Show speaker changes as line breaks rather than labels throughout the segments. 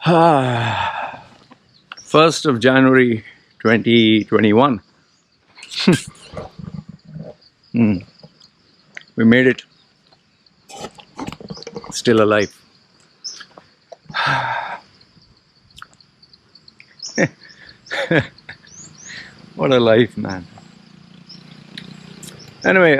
1st of January 2021. We made it. Still alive. What a life, man. Anyway,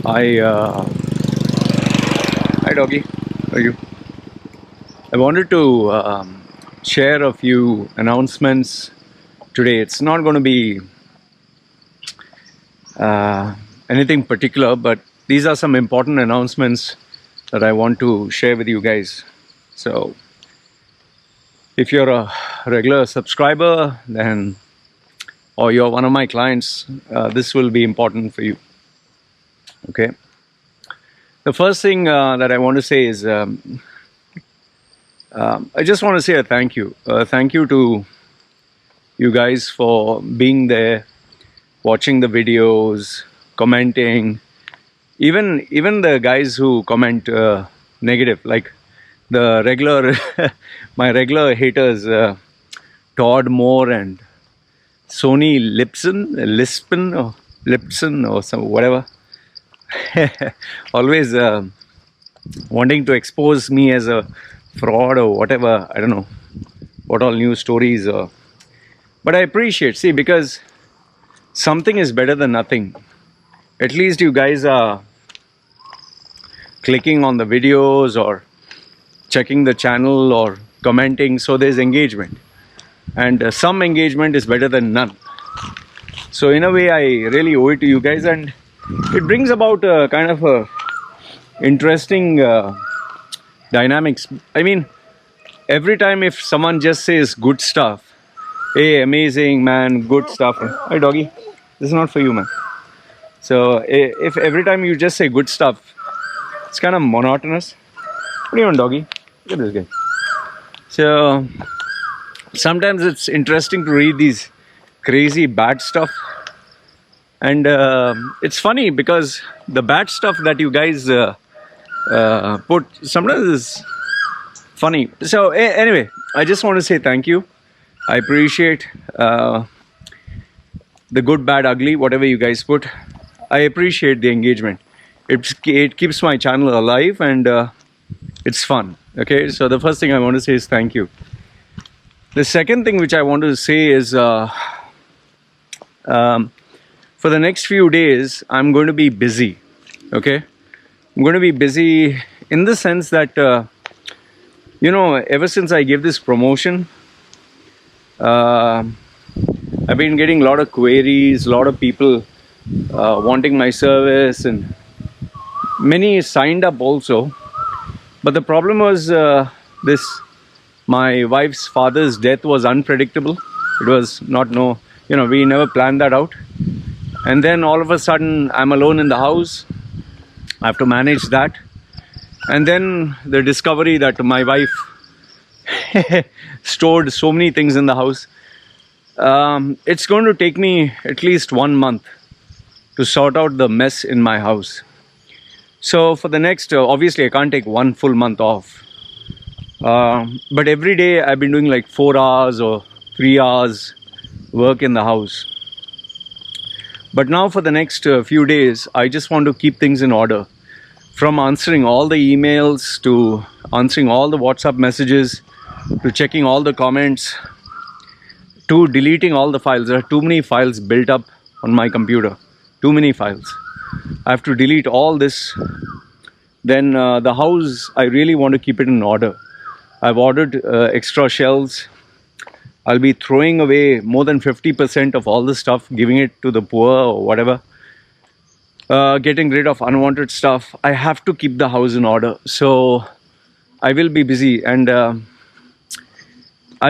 hi doggy, how are you? I wanted to share a few announcements today. It's not going to be anything particular, but these are some important announcements that I want to share with you guys. So if you're a regular subscriber, then or you're one of my clients, this will be important for you. Okay. The first thing that I want to say is I just want to say a thank you. Thank you to you guys for being there, watching the videos, commenting. Even the guys who comment negative, like the regular, my regular haters, Todd Moore and Sony Lispin or some whatever. Always wanting to expose me as a fraud or whatever. I don't know what all news stories. But I appreciate, see, because something is better than nothing. At least you guys are clicking on the videos or checking the channel or commenting, so there's engagement. And some engagement is better than none. So in a way, I really owe it to you guys, and it brings about a kind of a interesting dynamics. I mean, every time if someone just says good stuff, hey, amazing man, good stuff. Hey doggy, this is not for you, man. So if every time you just say good stuff, it's kind of monotonous. What do you want, doggy? Look at this guy. So sometimes it's interesting to read these crazy bad stuff. And it's funny because the bad stuff that you guys put sometimes is funny. So anyway, I just want to say thank you. I appreciate the good, bad, ugly, whatever you guys put. I appreciate the engagement. It keeps my channel alive, and it's fun. Okay, so the first thing I want to say is thank you. The second thing which I want to say is for the next few days, I'm going to be busy. Okay, I'm going to be busy in the sense that ever since I gave this promotion, I've been getting a lot of queries, a lot of people wanting my service, and many signed up also. But the problem was my wife's father's death was unpredictable. It was not we never planned that out. And then all of a sudden, I'm alone in the house. I have to manage that. And then the discovery that my wife stored so many things in the house. It's going to take me at least 1 month to sort out the mess in my house. So for the next, obviously I can't take 1 full month off. But every day I've been doing like 4 hours or 3 hours work in the house. But now for the next few days, I just want to keep things in order. From answering all the emails to answering all the WhatsApp messages to checking all the comments to deleting all the files. There are too many files built up on my computer. Too many files. I have to delete all this. Then the house, I really want to keep it in order. I've ordered extra shelves. I'll be throwing away more than 50% of all the stuff, giving it to the poor or whatever. Getting rid of unwanted stuff. I have to keep the house in order. So I will be busy. And I'll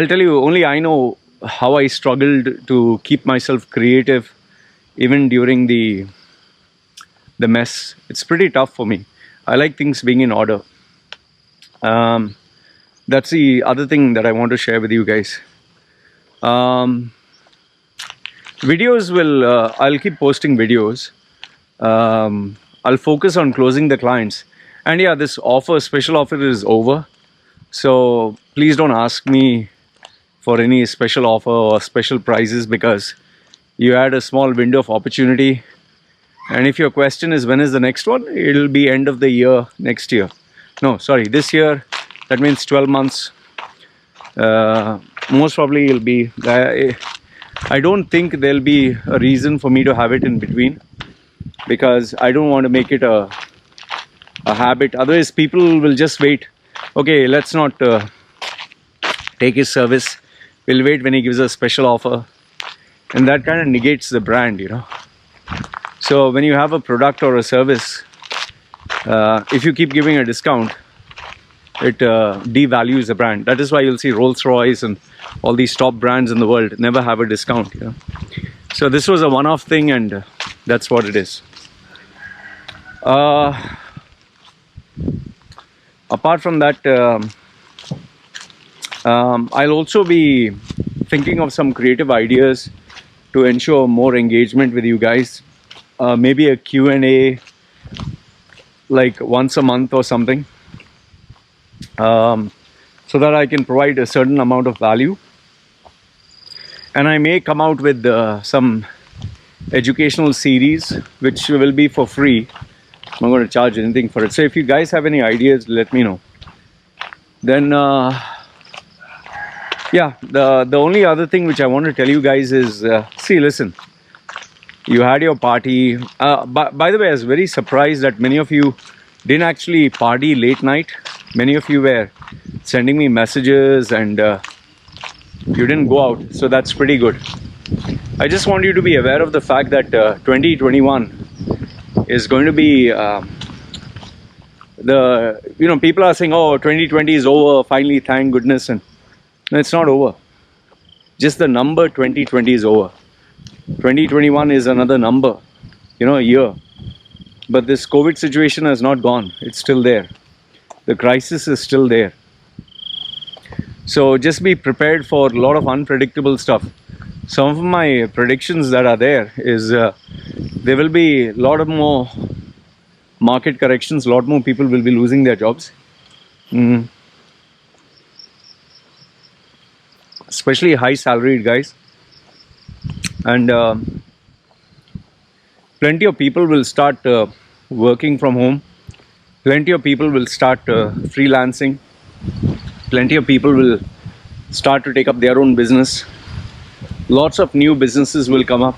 tell you, only I know how I struggled to keep myself creative even during the mess. It's pretty tough for me. I like things being in order. That's the other thing that I want to share with you guys. Videos will, I'll keep posting videos. I'll focus on closing the clients. And yeah, this offer, special offer is over. So please don't ask me for any special offer or special prizes, because you had a small window of opportunity. And if your question is when is the next one, it'll be end of the year next year. No, sorry, this year. That means 12 months. Most probably it'll be. I don't think there'll be a reason for me to have it in between, because I don't want to make it a habit. Otherwise, people will just wait. Okay, let's not take his service. We'll wait when he gives a special offer, and that kind of negates the brand, you know. So when you have a product or a service, if you keep giving a discount, it devalues the brand. That is why you'll see Rolls-Royce and all these top brands in the world never have a discount, you know. So this was a one-off thing, and that's what it is. Apart from that, I'll also be thinking of some creative ideas to ensure more engagement with you guys. Maybe a Q&A like once a month or something, so that I can provide a certain amount of value. And I may come out with some educational series which will be for free. I'm not going to charge anything for it. So if you guys have any ideas, let me know. Then yeah, the only other thing which I want to tell you guys is, see, listen, you had your party. By the way, I was very surprised that many of you didn't actually party late night. Many of you were sending me messages, and you didn't go out. So that's pretty good. I just want you to be aware of the fact that 2021 is going to be people are saying, oh, 2020 is over finally, thank goodness. And no, it's not over. Just the number 2020 is over. 2021 is another number, you know, a year. But this COVID situation has not gone. It's still there. The crisis is still there. So just be prepared for a lot of unpredictable stuff. Some of my predictions that are there is there will be a lot of more market corrections. A lot more people will be losing their jobs. Especially high salaried guys. And plenty of people will start working from home. Plenty of people will start freelancing. Plenty of people will start to take up their own business. Lots of new businesses will come up.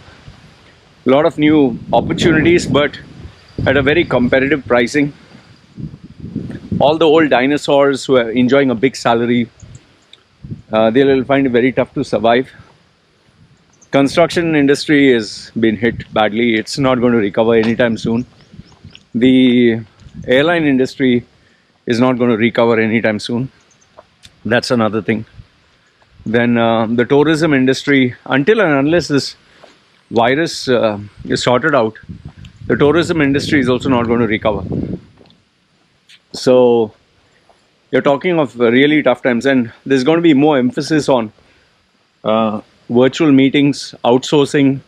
A lot of new opportunities, but at a very competitive pricing. All the old dinosaurs who are enjoying a big salary, they will find it very tough to survive. Construction industry has been hit badly. It's not going to recover anytime soon. The airline industry is not going to recover anytime soon. That's another thing. Then the tourism industry, until and unless this virus is sorted out, the tourism industry is also not going to recover. So you're talking of really tough times, and there's going to be more emphasis on virtual meetings, outsourcing,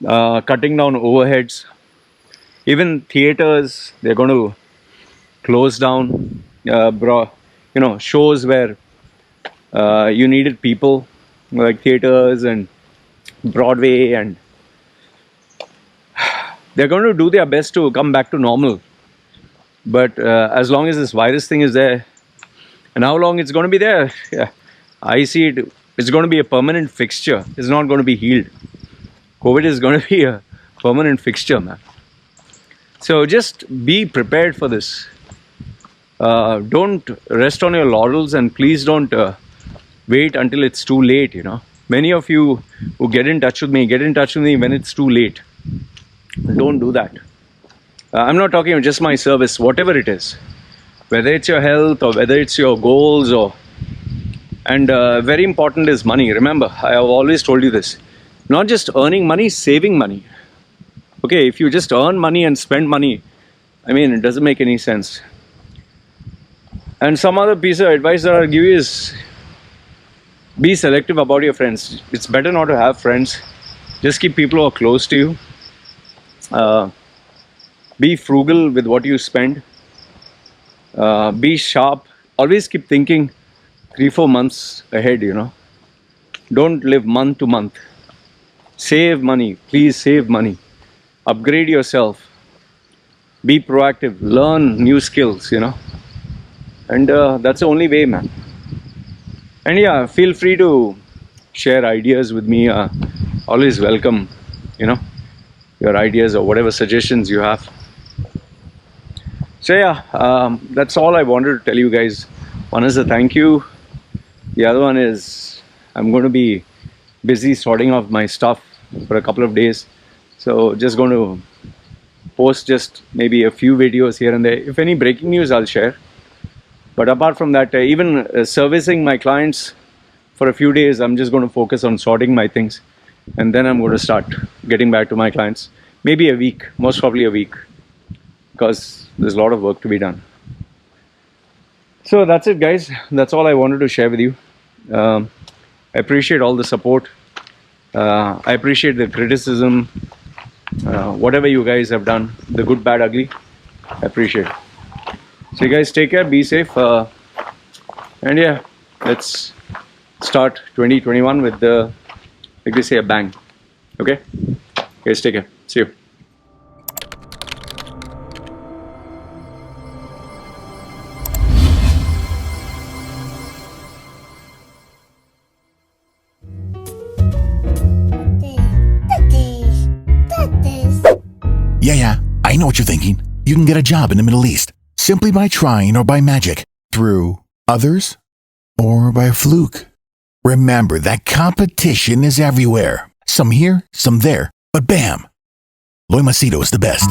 cutting down overheads. Even theaters, they're going to close down. Shows where you needed people, like theaters and Broadway, and they're going to do their best to come back to normal. But as long as this virus thing is there, and how long it's going to be there, I see it. It's going to be a permanent fixture. It's not going to be healed. COVID is going to be a permanent fixture, man. So just be prepared for this. Don't rest on your laurels, and please don't wait until it's too late, you know. Many of you who get in touch with me when it's too late. Don't do that. I'm not talking about just my service, whatever it is. Whether it's your health or whether it's your goals, and very important is money. Remember, I have always told you this. Not just earning money, saving money. Okay, if you just earn money and spend money, I mean, it doesn't make any sense. And some other piece of advice that I'll give you is be selective about your friends. It's better not to have friends. Just keep people who are close to you. Be frugal with what you spend. Be sharp always keep thinking 3-4 months ahead, you know. Don't live month to month. Save money, please save money. Upgrade yourself. Be proactive, learn new skills, you know. And that's the only way, man. And yeah, feel free to share ideas with me. Always welcome, you know, your ideas or whatever suggestions you have. So yeah, that's all I wanted to tell you guys. One is a thank you. The other one is I'm going to be busy sorting off my stuff for a couple of days. So just going to post just maybe a few videos here and there. If any breaking news, I'll share. But apart from that, even servicing my clients for a few days, I'm just going to focus on sorting my things. And then I'm going to start getting back to my clients. Maybe a week, most probably a week. Because there's a lot of work to be done. So that's it, guys. That's all I wanted to share with you. I appreciate all the support. I appreciate the criticism. Whatever you guys have done, the good, bad, ugly, I appreciate it. So you guys take care, be safe, and yeah, let's start 2021 with the, like they say, a bang. Okay? Guys, take care. See you.
Yeah, I know what you're thinking. You can get a job in the Middle East simply by trying or by magic, through others, or by a fluke. Remember that competition is everywhere. Some here, some there, but bam! Loy Macedo is the best.